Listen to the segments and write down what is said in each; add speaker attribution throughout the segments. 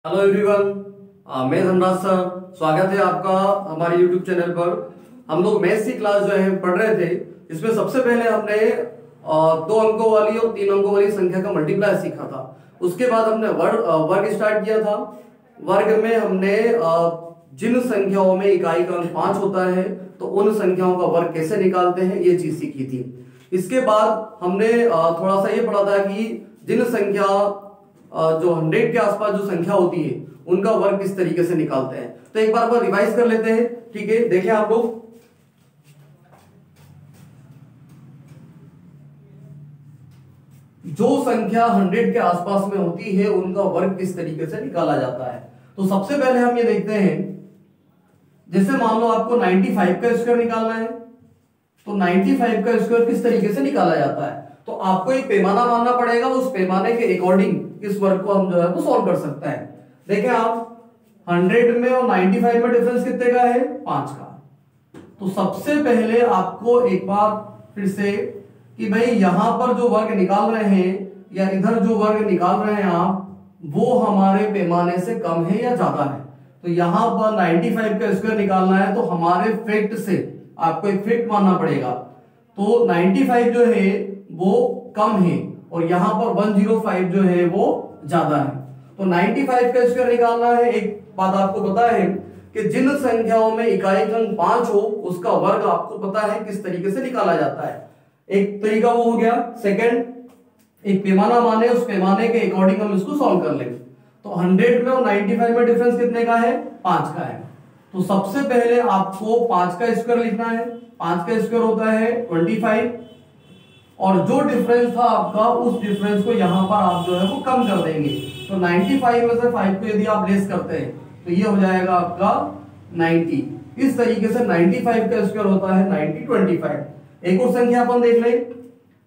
Speaker 1: Hello everyone, मैं Dhanraj sir. स्वागत है आपका हमारे यूट्यूब चैनल पर। हम लोग मैथ्स की क्लास जो है पढ़ रहे थे। इसमें सबसे पहले हमने 2 अंकों वाली और 3 अंकों वाली संख्या का मल्टीप्लाई सीखा था। उसके बाद हमने वर्ग स्टार्ट किया था। वर्ग में हमने जिन संख्याओं में इकाई का अंक 5 होता है तो उन संख्याओं का वर्ग कैसे निकालते हैं ये चीज सीखी थी। इसके बाद हमने थोड़ा सा ये पढ़ा था कि जिन संख्या जो 100 के आसपास जो संख्या होती है उनका वर्ग किस तरीके से निकालते हैं। तो एक बार रिवाइज कर लेते हैं। ठीक है, देखें आप लोग। जो संख्या 100 के आसपास में होती है उनका वर्ग किस तरीके से निकाला जाता है। तो सबसे पहले हम ये देखते हैं, जैसे मान लो आपको 95 का स्क्वायर निकालना है तो 95 का स्क्वायर किस तरीके से निकाला जाता है। तो आपको एक पैमाना मानना पड़ेगा, उस पैमाने के अकॉर्डिंग इस वर्ग को हम जो है वो सॉल्व कर सकते हैं। देखें आप, 100 में और 95 में डिफरेंस कितने का है? 5 का। तो सबसे पहले आपको एक बार फिर से कि भाई यहां पर जो वर्ग निकाल रहे हैं या इधर जो वर्ग निकाल रहे हैं आप, वो हमारे पैमाने से कम है या ज्यादा है। तो यहां पर 95 का स्क्वायर निकालना है तो हमारे फैक्ट से आपको एक फैक्ट मानना पड़ेगा। तो 95 जो है वो कम है और यहां पर 105 जो है वो ज्यादा है। तो 95 का स्क्वायर निकालना है। एक बात आपको पता है कि जिन संख्याओं में इकाई का अंक 5 हो उसका वर्ग आपको पता है किस तरीके से निकाला जाता है। एक तरीका वो हो गया। सेकंड, एक पैमाना माने, उस पैमाने के अकॉर्डिंग हम इसको सॉल्व कर लेंगे। तो 100 में और 95 में डिफरेंस कितने का है? 5 का है। तो सबसे पहले आपको 5 का स्क्वायर लिखना है। 5 का स्क्वायर होता है 25 और जो डिफरेंस था आपका उस डिफरेंस को यहां पर आप जो है वो कम कर देंगे। तो 95 में से 5 को यदि आप लेस करते हैं तो ये हो जाएगा आपका 90। इस तरीके से 95 का स्क्वायर होता है 90 25। एक और संख्या अपन देख लें,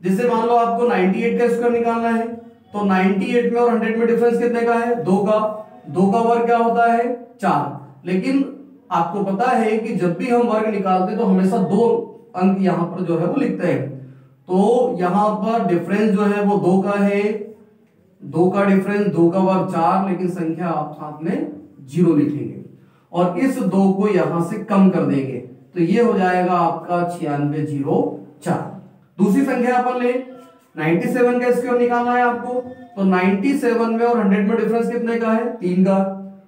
Speaker 1: जैसे मान लो आपको 98 का स्क्वायर निकालना है तो 98 में और 100 में डिफरेंस कितने का है? 2 का। 2 का वर्ग क्या होता है? 4। लेकिन आपको पता है कि जब भी हम वर्ग निकालते हैं तो हमेशा 2 अंक यहां पर जो है वो लिखते हैं। तो यहां पर डिफरेंस जो है वो 2 का है। 2 का डिफरेंस, 2 का वर्ग 4, लेकिन संख्या आप साथ में 0 लिखेंगे और इस 2 को यहां से कम कर देंगे तो ये हो जाएगा आपका 9604। दूसरी संख्या अपन ले, 97 का स्क्वायर निकालना है आपको। तो 97 में और 100 में डिफरेंस कितने का है? 3 का।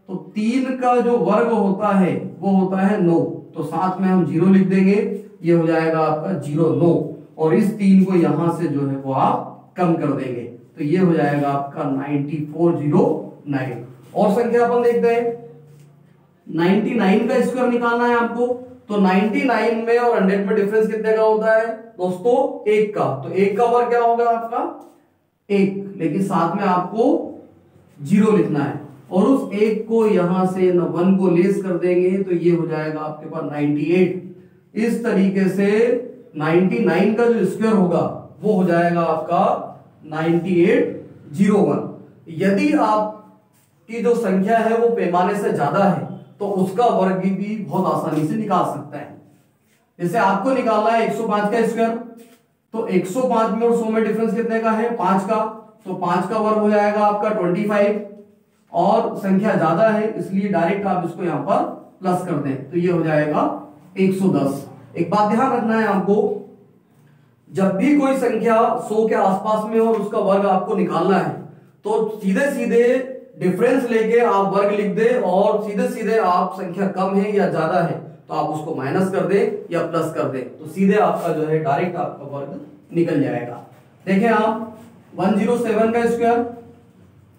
Speaker 1: तो 3 का जो वर्ग होता है वो होता है 9। तो साथ में हम 0 लिख देंगे, ये हो जाएगा आपका 09 और इस 3 को यहां से जो है वो आप कम कर देंगे तो ये हो जाएगा आपका 9409। और संख्या अपन देखते हैं, 99 का स्क्वायर निकालना है आपको। तो 99 में और 100 में डिफरेंस कितने का होता है दोस्तों? 1 का। तो 1 का वर्ग क्या होगा आपका? 1, लेकिन साथ में आपको 0 लिखना है और उस 1 को यहां से 1 को लेस कर देंगे तो ये हो जाएगा आपके पास 98। इस तरीके से 99 का जो स्क्वायर होगा वो हो जाएगा आपका 9801। यदि आपकी जो संख्या है वो पैमाने से ज्यादा है तो उसका वर्ग भी बहुत आसानी से निकाल सकते हैं। जैसे आपको निकालना है 105 का स्क्वायर, तो 105 में और 100 में डिफरेंस कितने का है? 5 का। तो 5 का वर्ग हो जाएगा आपका 25 और संख्या ज्यादा है इसलिए डायरेक्ट आप इसको यहां पर प्लस कर दें तो ये हो जाएगा 110। एक बात ध्यान रखना है आपको, जब भी कोई संख्या 100 के आसपास में और उसका वर्ग आपको निकालना है तो सीधे सीधे डिफरेंस लेके आप वर्ग लिख दे और सीधे सीधे आप संख्या कम है या ज्यादा है तो आप उसको माइनस कर दे या प्लस कर दे तो सीधे आपका जो है डायरेक्ट आपका वर्ग निकल जाएगा। देखें आप, 107 का स्क्वायर,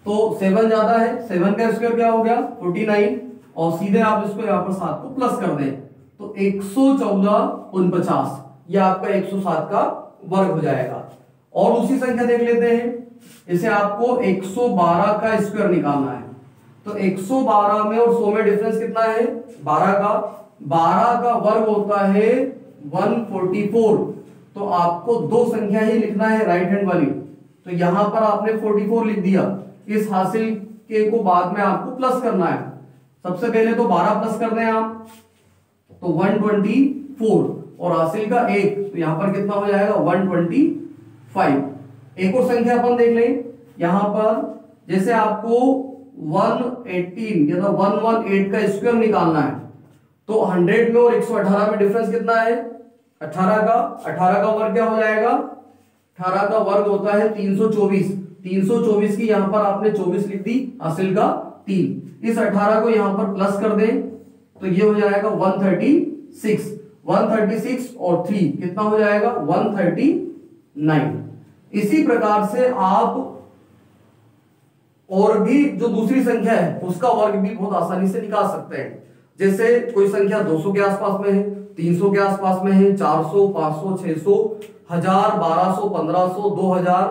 Speaker 1: तो 7 ज्यादा है, 7 का स्क्वायर क्या हो गया? 49 और सीधे आप इसको यहाँ पर 7 को प्लस कर दें तो 114 यह आपका 107 का वर्ग हो जाएगा। और दूसरी संख्या देख लेते हैं, इसे आपको 112 का स्क्वायर निकालना है। तो 112 में और 100 में डिफरेंस कितना है? 12 का। 12 का वर्ग होता है 144। तो आपको 2 संख्या ही लिखना है राइट हैंड वाली, तो यहां पर आपने 44 लिख दिया। इस हासिल के को बाद में आपको प्लस करना है। सबसे पहले तो 12 प्लस कर दें आप तो 124 और हासिल का 1 तो यहां पर कितना हो जाएगा? 125। एक और संख्या अपन देख लें, यहां पर जैसे आपको 118 या 118 का स्क्वायर निकालना है तो 100 में और 118 में डिफरेंस कितना है 18 का वर्ग क्या हो जाएगा 18 का वर्ग होता है 324 की यहां पर आपने 24 लिख दी हासिल का 3 इस 18 को यहां पर प्लस कर दें तो ये हो जाएगा 136 और 3 कितना हो जाएगा 139। इसी प्रकार से आप और भी जो दूसरी संख्या है उसका वर्ग भी बहुत आसानी से निकाल सकते हैं। जैसे कोई संख्या 200 के आसपास में है 300 के आसपास में है 400 500 600 1000 1200 1500 2000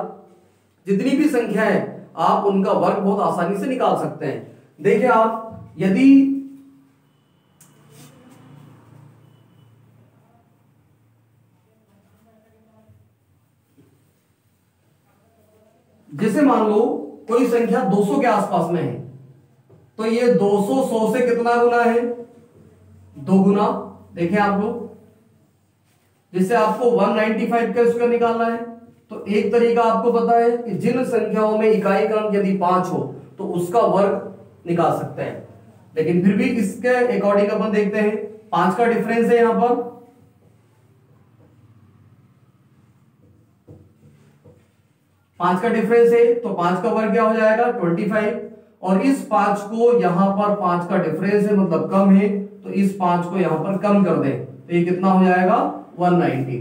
Speaker 1: जितनी भी संख्या है आप उनका वर्ग बहुत आसानी से निकाल सकते हैं। देखिए आप यदि जैसे मान लो कोई संख्या 200 के आसपास में है तो ये 200 100 से कितना गुना है 2 गुना। देखें आप लोग जैसे आपको 195 का स्क्वायर निकालना है तो एक तरीका आपको पता है कि जिन संख्याओं में इकाई क्रम यदि 5 हो तो उसका वर्ग निकाल सकते हैं, लेकिन फिर भी इसके अकॉर्डिंग अपन देखते हैं 5 का डिफरेंस है यहां पर 5 का डिफरेंस है तो 5 का वर्ग क्या हो जाएगा 25 और इस 5 को यहां पर 5 का डिफरेंस है मतलब कम है तो इस 5 को यहां पर कम कर दें तो ये कितना हो जाएगा 190।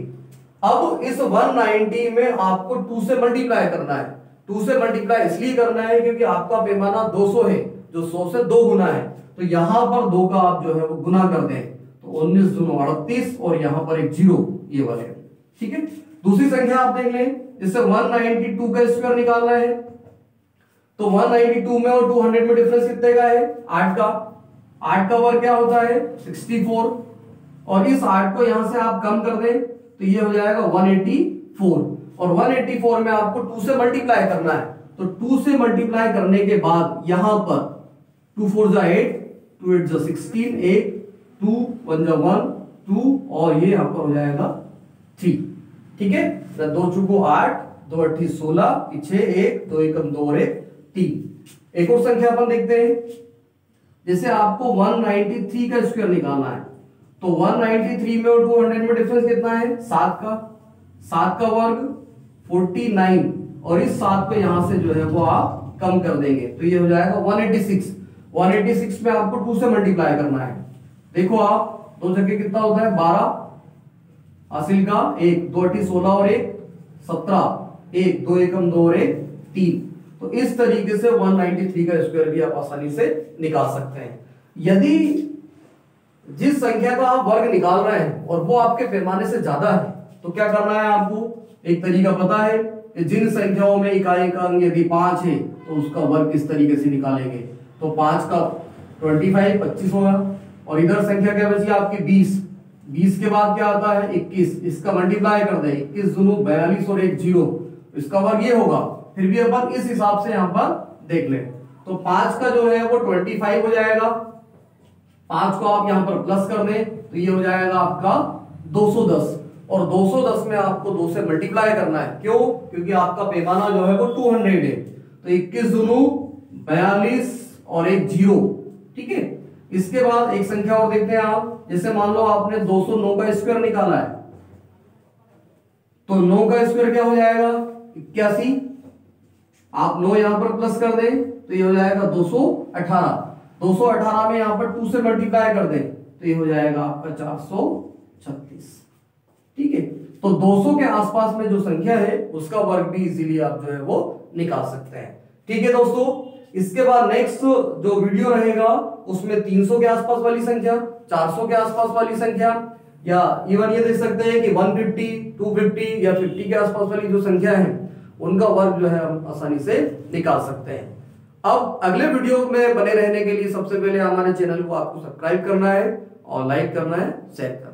Speaker 1: अब इस 190 में आपको 2 से मल्टीप्लाई करना है। 2 से मल्टीप्लाई इसलिए करना है क्योंकि आपका पैमाना 200 है जो 100 से 2 गुना है तो यहां पर 2 का आप जो है वो गुना कर दें तो 19 दूनी 38 और यहां पर एक 0 ये वाले। ठीक है, दूसरी संख्या आप देख लें जिससे 192 का स्क्वायर निकालना है तो 192 में और 200 में डिफरेंस कितने का है 8 का वर्ग क्या होता है 64 और इस 8 को यहां से आप कम कर दें तो ये हो जाएगा 184 और 184 में आपको 2 से मल्टीप्लाई करना है तो 2 से मल्टीप्लाई करने के बाद यहां पर 2 4 जा 8 2 8 जा 16 8 2 1 जा 1 2 और ये यहां पर हो जाएगा 3। ठीक है, 2 चुको 8 2 8 16 6 1 2 1 2 और 1 3। एक और संख्या अपन देखते हैं जैसे आपको 193 का स्क्वायर निकालना है तो 193 में और 200 में डिफरेंस कितना है 7 का वर्ग 49 और इस 7 को यहां से जो है वो आप कम कर देंगे तो ये हो जाएगा 186 में आपको 2 से मल्टीप्लाई करना है। देखो आप 2 जगह कितना होता है 12 हासिल का 1 2 8 16 और 1 17 1 2 1 2 और 1 3। तो इस तरीके से 193 का स्क्वायर भी आप आसानी से निकाल सकते हैं। यदि जिस संख्या का आप वर्ग निकाल रहे हैं और वो आपके पैमाने से ज्यादा है तो क्या करना है आपको एक तरीका पता है कि जिन संख्याओं में इकाई का अंक यदि 5 है तो उसका वर्ग किस तरीके से निकालेंगे तो 5 का 25 होगा और इधर संख्या क्या बची आपकी 20 के बाद क्या आता है 21 इसका मल्टीप्लाई कर दे 21 दूनी 42 और 1 0 इसका वर्ग ये होगा। फिर भी अपन इस हिसाब से यहां पर देख लें तो 5 का जो है वो 25 हो जाएगा 5 को आप यहां पर प्लस कर दें तो ये हो जाएगा आपका 210 और 210 में आपको 2 से मल्टीप्लाई करना है क्यों क्योंकि आपका पैमाना जो है वो 200 है तो 21 दूनी 42 और 1 0। ठीक है, इसके बाद एक संख्या और देखते हैं आप जैसे मान लो आपने 209 का स्क्वायर निकाला है तो 9 का स्क्वायर क्या हो जाएगा 81 आप 9 यहां पर प्लस कर दें तो ये हो जाएगा 218 में यहां पर 2 से मल्टीप्लाई कर दें तो ये हो जाएगा आपका 436। ठीक है, तो 200 के आसपास में जो संख्या है उसका वर्ग भी इजीली आप जो है वो निकाल सकते हैं। ठीक है दोस्तों, इसके बाद नेक्स्ट जो वीडियो रहेगा उसमें 300 के आसपास वाली संख्या 400 के आसपास वाली संख्या या इवन ये देख सकते हैं कि 150 250 या 50 के आसपास वाली जो संख्या है उनका वर्ग जो है हम आसानी से निकाल सकते हैं। अब अगले वीडियो में बने रहने के लिए सबसे पहले हमारे चैनल को आपको सब्सक्राइब करना है और लाइक करना है शेयर करना है।